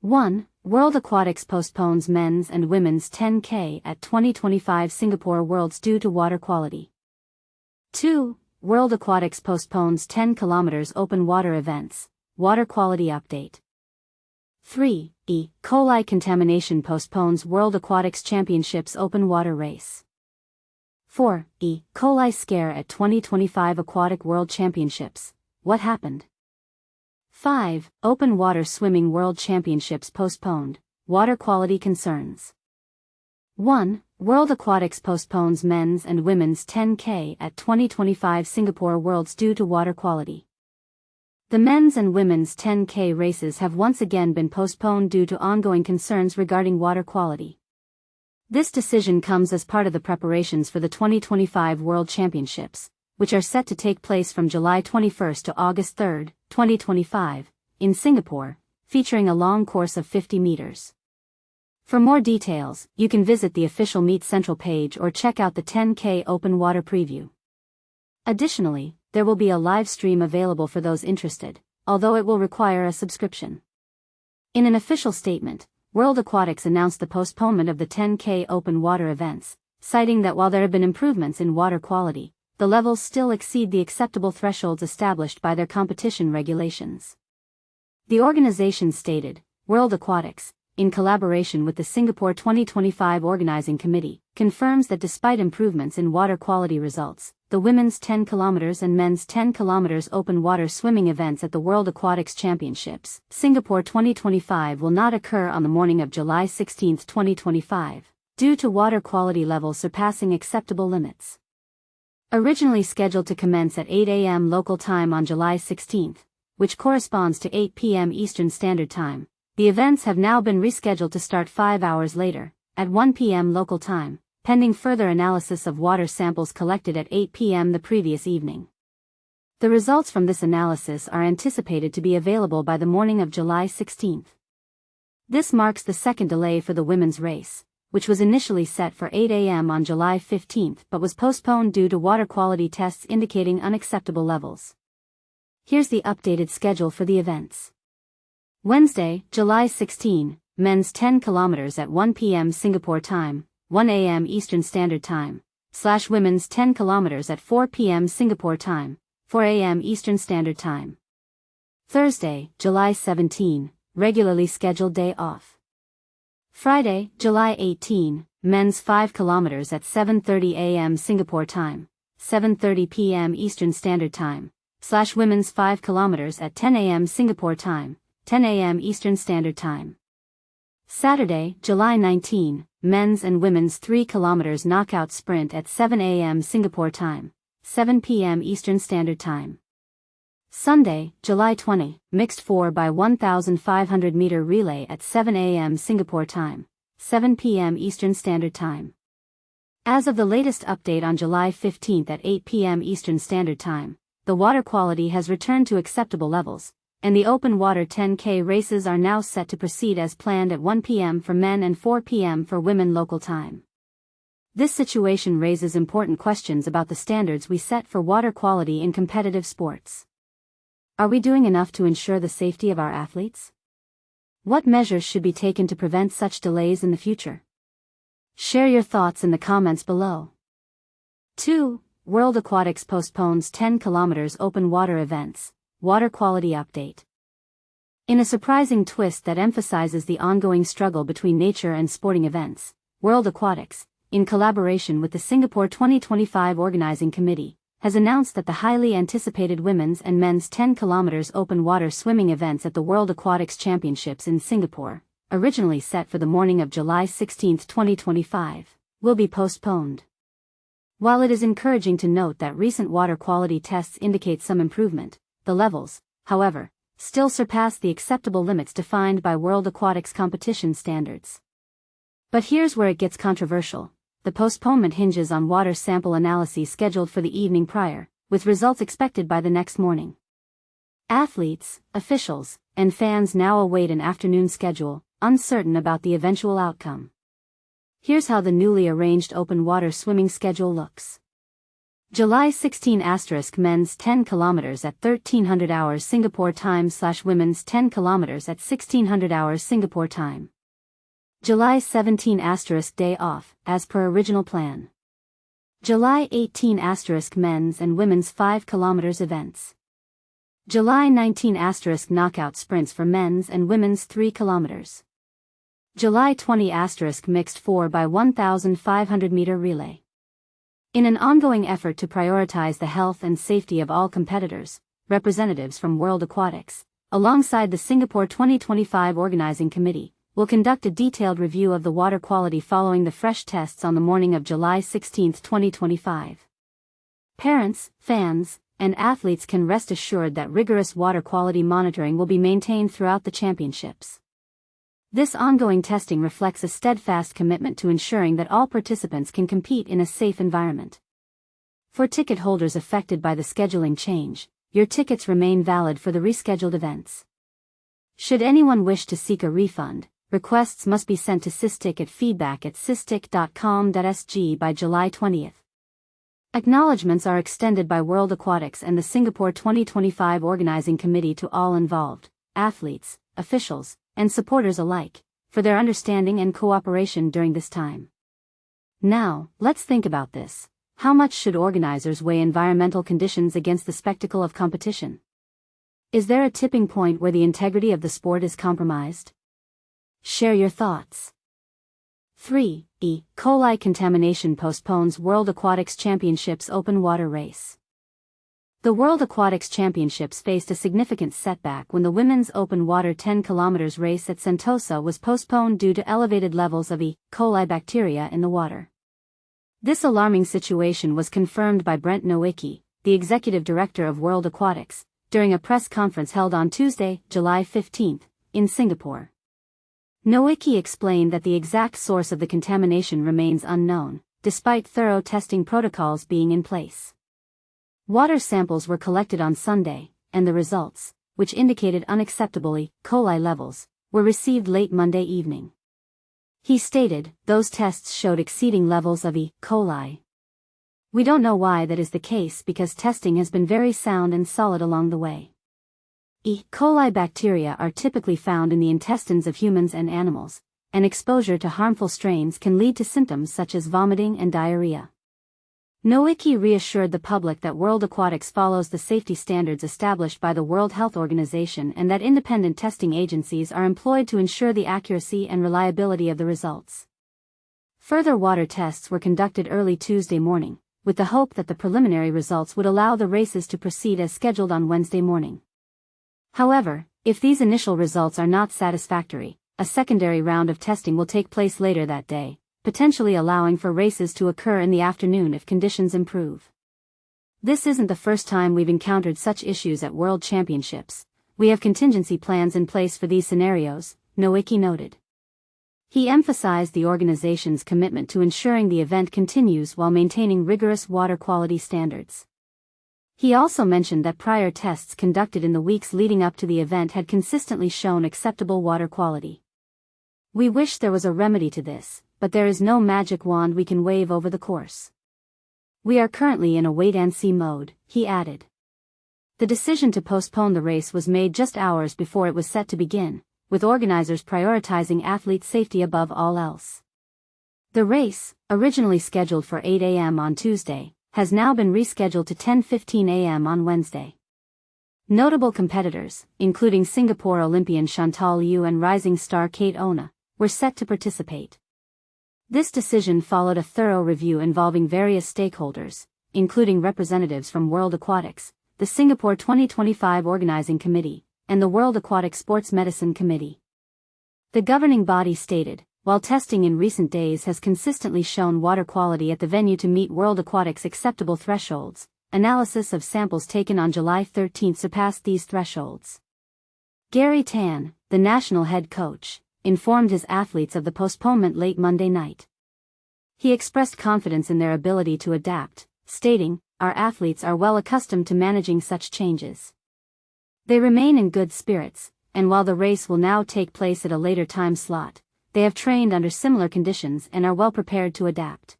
1. World Aquatics postpones men's and women's 10K at 2025 Singapore Worlds due to water quality. 2. World Aquatics postpones 10 km open water events, water quality update. 3. Coli contamination postpones World Aquatics Championships open water race. 4. Coli scare at 2025 Aquatic World Championships, what happened? 5. Open water swimming World Championships postponed, water quality concerns. 1. World Aquatics postpones men's and women's 10K at 2025 Singapore Worlds due to water quality. The men's and women's 10K races have once again been postponed due to ongoing concerns regarding water quality. This decision comes as part of the preparations for the 2025 World Championships, which are set to take place from July 21 to August 3, 2025, in Singapore, featuring a long course of 50 meters. For more details, you can visit the official Meet Central page or check out the 10K open water preview. Additionally, there will be a live stream available for those interested, although it will require a subscription. In an official statement, World Aquatics announced the postponement of the 10K open water events, citing that while there have been improvements in water quality, the levels still exceed the acceptable thresholds established by their competition regulations. The organization stated, World Aquatics, in collaboration with the Singapore 2025 Organising Committee, confirms that despite improvements in water quality results, the women's 10 km and men's 10 km open water swimming events at the World Aquatics Championships, Singapore 2025 will not occur on the morning of July 16, 2025, due to water quality levels surpassing acceptable limits. Originally scheduled to commence at 8 a.m. local time on July 16, which corresponds to 8 p.m. Eastern Standard Time, the events have now been rescheduled to start 5 hours later, at 1 p.m. local time, pending further analysis of water samples collected at 8 p.m. the previous evening. The results from this analysis are anticipated to be available by the morning of July 16. This marks the second delay for the women's race, which was initially set for 8 a.m. on July 15 but was postponed due to water quality tests indicating unacceptable levels. Here's the updated schedule for the events. Wednesday, July 16, men's 10 km at 1 p.m. Singapore time, 1 a.m. Eastern Standard Time, / women's 10 km at 4 p.m. Singapore time, 4 a.m. Eastern Standard Time. Thursday, July 17, regularly scheduled day off. Friday, July 18, men's 5 km at 7:30 a.m. Singapore time, 7:30 p.m. Eastern Standard Time, / women's 5 km at 10 a.m. Singapore time, 10 a.m. Eastern Standard Time. Saturday, July 19, men's and women's 3 km knockout sprint at 7 a.m. Singapore time, 7 p.m. Eastern Standard Time. Sunday, July 20, mixed 4x1,500 meter relay at 7 a.m. Singapore time, 7 p.m. Eastern Standard Time. As of the latest update on July 15 at 8 p.m. Eastern Standard Time, the water quality has returned to acceptable levels, and the open water 10K races are now set to proceed as planned at 1 p.m. for men and 4 p.m. for women local time. This situation raises important questions about the standards we set for water quality in competitive sports. Are we doing enough to ensure the safety of our athletes? What measures should be taken to prevent such delays in the future? Share your thoughts in the comments below. 2. World Aquatics postpones 10 km open water events, water quality update. In a surprising twist that emphasizes the ongoing struggle between nature and sporting events, World Aquatics, in collaboration with the Singapore 2025 Organising Committee, has announced that the highly anticipated women's and men's 10 km open water swimming events at the World Aquatics Championships in Singapore, originally set for the morning of July 16, 2025, will be postponed. While it is encouraging to note that recent water quality tests indicate some improvement, the levels, however, still surpass the acceptable limits defined by World Aquatics competition standards. But here's where it gets controversial. The postponement hinges on water sample analyses scheduled for the evening prior, with results expected by the next morning. Athletes, officials, and fans now await an afternoon schedule, uncertain about the eventual outcome. Here's how the newly arranged open water swimming schedule looks. July 16 * men's 10 km at 1300 hours Singapore time / women's 10 km at 1600 hours Singapore time. July 17 * day off, as per original plan. July 18 * men's and women's 5 km events. July 19 * knockout sprints for men's and women's 3 km. July 20 * mixed 4x1500 meter relay. In an ongoing effort to prioritize the health and safety of all competitors, representatives from World Aquatics, alongside the Singapore 2025 Organising Committee, will conduct a detailed review of the water quality following the fresh tests on the morning of July 16, 2025. Parents, fans, and athletes can rest assured that rigorous water quality monitoring will be maintained throughout the championships. This ongoing testing reflects a steadfast commitment to ensuring that all participants can compete in a safe environment. For ticket holders affected by the scheduling change, your tickets remain valid for the rescheduled events. Should anyone wish to seek a refund, requests must be sent to SysTick at feedback@systick.com.sg by July 20. Acknowledgements are extended by World Aquatics and the Singapore 2025 Organising Committee to all involved, athletes, officials, and supporters alike, for their understanding and cooperation during this time. Now, let's think about this. How much should organizers weigh environmental conditions against the spectacle of competition? Is there a tipping point where the integrity of the sport is compromised? Share your thoughts. 3. Coli contamination postpones World Aquatics Championships open water race. The World Aquatics Championships faced a significant setback when the women's open water 10 km race at Sentosa was postponed due to elevated levels of E. coli bacteria in the water. This alarming situation was confirmed by Brent Nowicki, the executive director of World Aquatics, during a press conference held on Tuesday, July 15, in Singapore. Nowicki explained that the exact source of the contamination remains unknown, despite thorough testing protocols being in place. Water samples were collected on Sunday, and the results, which indicated unacceptable E. coli levels, were received late Monday evening. He stated, "Those tests showed exceeding levels of E. coli. We don't know why that is the case because testing has been very sound and solid along the way." E. coli bacteria are typically found in the intestines of humans and animals, and exposure to harmful strains can lead to symptoms such as vomiting and diarrhea. Nowicki reassured the public that World Aquatics follows the safety standards established by the World Health Organization and that independent testing agencies are employed to ensure the accuracy and reliability of the results. Further water tests were conducted early Tuesday morning, with the hope that the preliminary results would allow the races to proceed as scheduled on Wednesday morning. However, if these initial results are not satisfactory, a secondary round of testing will take place later that day, potentially allowing for races to occur in the afternoon if conditions improve. This isn't the first time we've encountered such issues at World Championships. We have contingency plans in place for these scenarios, Nowicki noted. He emphasized the organization's commitment to ensuring the event continues while maintaining rigorous water quality standards. He also mentioned that prior tests conducted in the weeks leading up to the event had consistently shown acceptable water quality. "We wish there was a remedy to this, but there is no magic wand we can wave over the course. We are currently in a wait-and-see mode," he added. The decision to postpone the race was made just hours before it was set to begin, with organizers prioritizing athlete safety above all else. The race, originally scheduled for 8 a.m. on Tuesday, has now been rescheduled to 10:15 a.m. on Wednesday. Notable competitors, including Singapore Olympian Chantal Liu and rising star Kate Ona, were set to participate. This decision followed a thorough review involving various stakeholders, including representatives from World Aquatics, the Singapore 2025 Organising Committee, and the World Aquatic Sports Medicine Committee. The governing body stated, while testing in recent days has consistently shown water quality at the venue to meet World Aquatics' acceptable thresholds, analysis of samples taken on July 13 surpassed these thresholds. Gary Tan, the national head coach, informed his athletes of the postponement late Monday night. He expressed confidence in their ability to adapt, stating, "Our athletes are well accustomed to managing such changes. They remain in good spirits, and while the race will now take place at a later time slot, they have trained under similar conditions and are well prepared to adapt."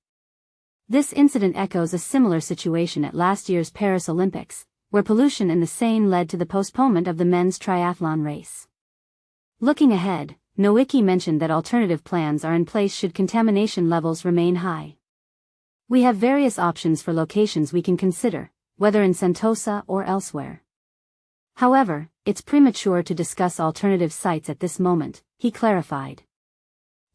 This incident echoes a similar situation at last year's Paris Olympics, where pollution in the Seine led to the postponement of the men's triathlon race. Looking ahead, Nowicki mentioned that alternative plans are in place should contamination levels remain high. We have various options for locations we can consider, whether in Sentosa or elsewhere. However, it's premature to discuss alternative sites at this moment, he clarified.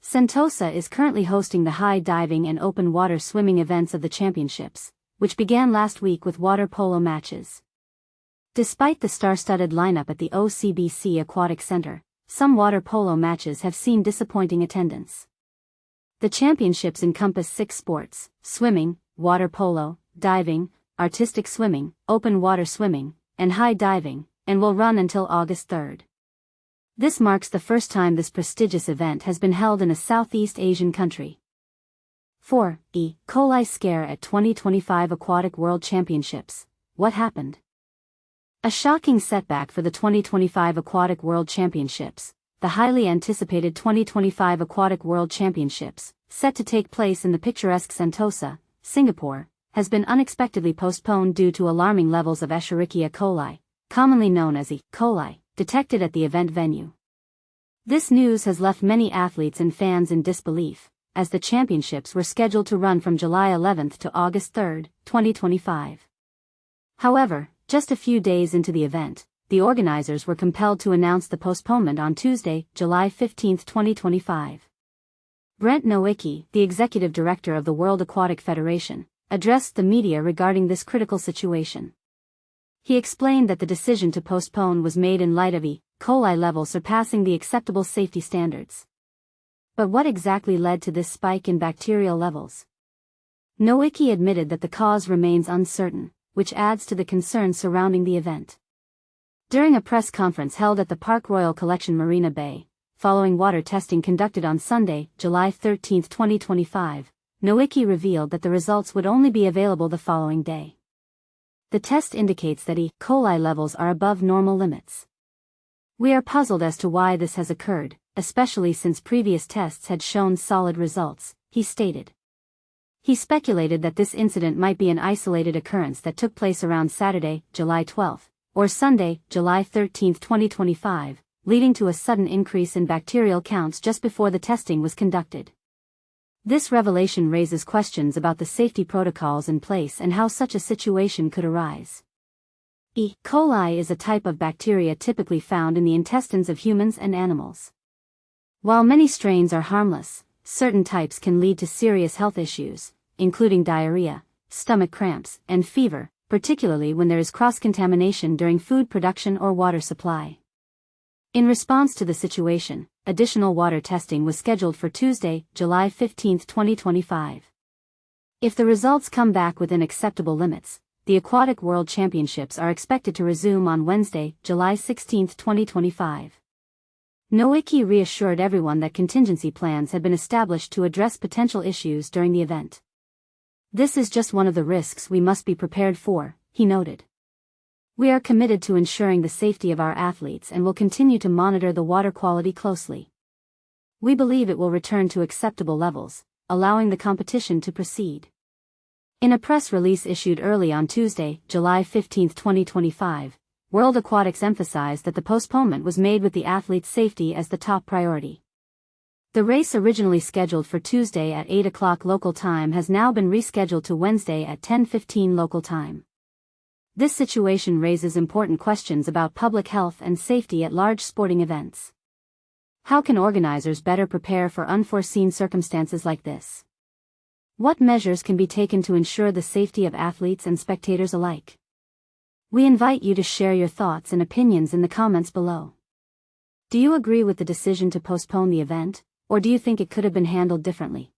Sentosa is currently hosting the high diving and open water swimming events of the championships, which began last week with water polo matches. Despite the star-studded lineup at the OCBC Aquatic Center, some water polo matches have seen disappointing attendance. The championships encompass 6 sports: swimming, water polo, diving, artistic swimming, open water swimming, and high diving, and will run until August 3rd. This marks the first time this prestigious event has been held in a Southeast Asian country. 4. E. Coli scare at 2025 Aquatic World Championships. What happened? A shocking setback for the 2025 Aquatic World Championships, the highly anticipated 2025 Aquatic World Championships, set to take place in the picturesque Sentosa, Singapore, has been unexpectedly postponed due to alarming levels of Escherichia coli, commonly known as E. coli, detected at the event venue. This news has left many athletes and fans in disbelief, as the championships were scheduled to run from July 11 to August 3, 2025. However, just a few days into the event, the organizers were compelled to announce the postponement on Tuesday, July 15, 2025. Brent Nowicki, the executive director of the World Aquatic Federation, addressed the media regarding this critical situation. He explained that the decision to postpone was made in light of E. coli levels surpassing the acceptable safety standards. But what exactly led to this spike in bacterial levels? Nowicki admitted that the cause remains uncertain, which adds to the concern surrounding the event. During a press conference held at the Park Royal Collection Marina Bay, following water testing conducted on Sunday, July 13, 2025, Nowicki revealed that the results would only be available the following day. The test indicates that E. coli levels are above normal limits. We are puzzled as to why this has occurred, especially since previous tests had shown solid results, he stated. He speculated that this incident might be an isolated occurrence that took place around Saturday, July 12, or Sunday, July 13, 2025, leading to a sudden increase in bacterial counts just before the testing was conducted. This revelation raises questions about the safety protocols in place and how such a situation could arise. E. coli is a type of bacteria typically found in the intestines of humans and animals. While many strains are harmless, certain types can lead to serious health issues, including diarrhea, stomach cramps, and fever, particularly when there is cross-contamination during food production or water supply. In response to the situation, additional water testing was scheduled for Tuesday, July 15, 2025. If the results come back within acceptable limits, the Aquatic World Championships are expected to resume on Wednesday, July 16, 2025. Nowicki reassured everyone that contingency plans had been established to address potential issues during the event. This is just one of the risks we must be prepared for, he noted. We are committed to ensuring the safety of our athletes and will continue to monitor the water quality closely. We believe it will return to acceptable levels, allowing the competition to proceed. In a press release issued early on Tuesday, July 15, 2025, World Aquatics emphasized that the postponement was made with the athletes' safety as the top priority. The race originally scheduled for Tuesday at 8 o'clock local time has now been rescheduled to Wednesday at 10:15 local time. This situation raises important questions about public health and safety at large sporting events. How can organizers better prepare for unforeseen circumstances like this? What measures can be taken to ensure the safety of athletes and spectators alike? We invite you to share your thoughts and opinions in the comments below. Do you agree with the decision to postpone the event, or do you think it could have been handled differently?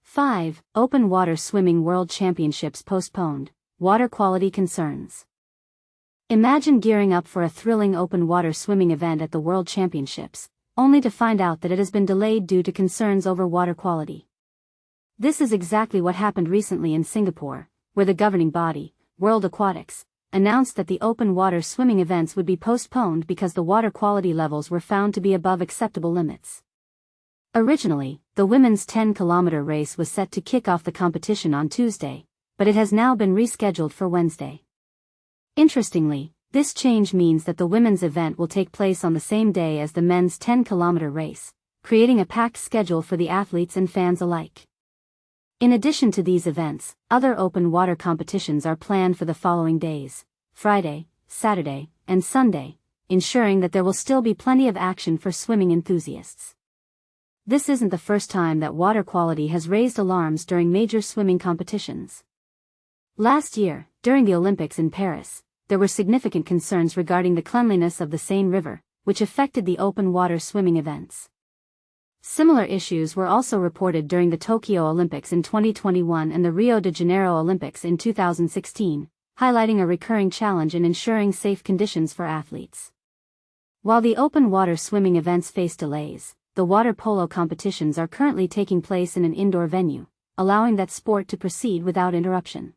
5. Open Water Swimming World Championships Postponed. Water Quality Concerns. Imagine gearing up for a thrilling open water swimming event at the World Championships, only to find out that it has been delayed due to concerns over water quality. This is exactly what happened recently in Singapore, where the governing body, World Aquatics, announced that the open water swimming events would be postponed because the water quality levels were found to be above acceptable limits. Originally, the women's 10-kilometer race was set to kick off the competition on Tuesday, but it has now been rescheduled for Wednesday. Interestingly, this change means that the women's event will take place on the same day as the men's 10-kilometer race, creating a packed schedule for the athletes and fans alike. In addition to these events, other open water competitions are planned for the following days, Friday, Saturday, and Sunday, ensuring that there will still be plenty of action for swimming enthusiasts. This isn't the first time that water quality has raised alarms during major swimming competitions. Last year, during the Olympics in Paris, there were significant concerns regarding the cleanliness of the Seine River, which affected the open water swimming events. Similar issues were also reported during the Tokyo Olympics in 2021 and the Rio de Janeiro Olympics in 2016, highlighting a recurring challenge in ensuring safe conditions for athletes. While the open water swimming events face delays, the water polo competitions are currently taking place in an indoor venue, allowing that sport to proceed without interruption.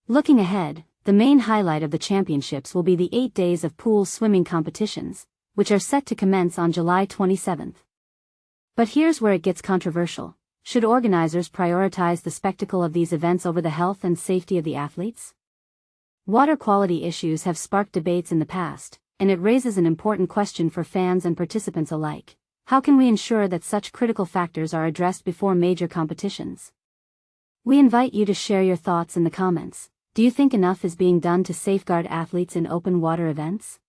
Looking ahead, the main highlight of the championships will be the 8 days of pool swimming competitions, which are set to commence on July 27. But here's where it gets controversial. Should organizers prioritize the spectacle of these events over the health and safety of the athletes? Water quality issues have sparked debates in the past, and it raises an important question for fans and participants alike. How can we ensure that such critical factors are addressed before major competitions? We invite you to share your thoughts in the comments. Do you think enough is being done to safeguard athletes in open water events?